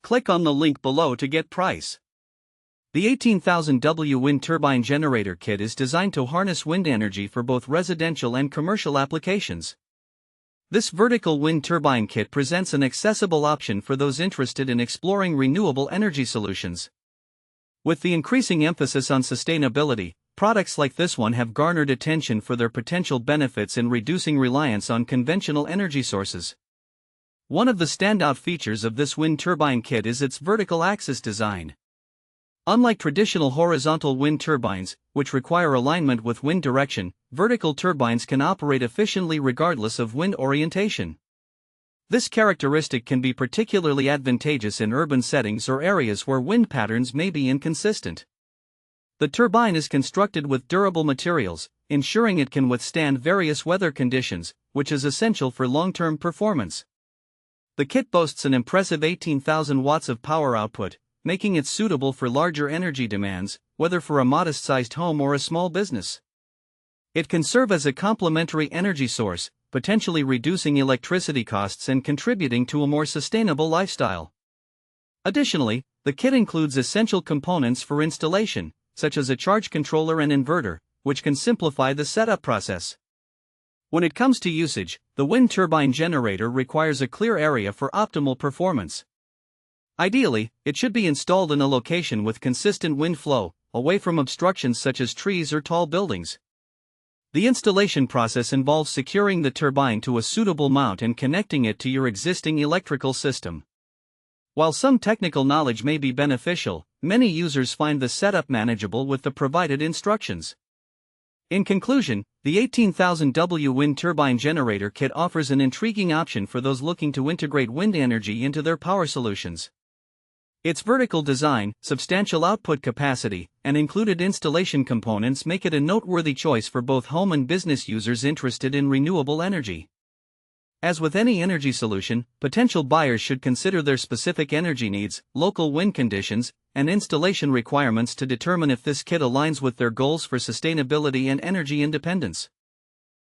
Click on the link below to get price. The 18,000W Wind Turbine Generator Kit is designed to harness wind energy for both residential and commercial applications. This vertical wind turbine kit presents an accessible option for those interested in exploring renewable energy solutions. With the increasing emphasis on sustainability, products like this one have garnered attention for their potential benefits in reducing reliance on conventional energy sources. One of the standout features of this wind turbine kit is its vertical axis design. Unlike traditional horizontal wind turbines, which require alignment with wind direction, vertical turbines can operate efficiently regardless of wind orientation. This characteristic can be particularly advantageous in urban settings or areas where wind patterns may be inconsistent. The turbine is constructed with durable materials, ensuring it can withstand various weather conditions, which is essential for long-term performance. The kit boasts an impressive 18,000 watts of power output, making it suitable for larger energy demands, whether for a modest-sized home or a small business. It can serve as a complementary energy source, potentially reducing electricity costs and contributing to a more sustainable lifestyle. Additionally, the kit includes essential components for installation, such as a charge controller and inverter, which can simplify the setup process. When it comes to usage, the wind turbine generator requires a clear area for optimal performance. Ideally, it should be installed in a location with consistent wind flow, away from obstructions such as trees or tall buildings. The installation process involves securing the turbine to a suitable mount and connecting it to your existing electrical system. While some technical knowledge may be beneficial, many users find the setup manageable with the provided instructions. In conclusion, the 18,000W Wind Turbine Generator Kit offers an intriguing option for those looking to integrate wind energy into their power solutions. Its vertical design, substantial output capacity, and included installation components make it a noteworthy choice for both home and business users interested in renewable energy. As with any energy solution, potential buyers should consider their specific energy needs, local wind conditions, and installation requirements to determine if this kit aligns with their goals for sustainability and energy independence.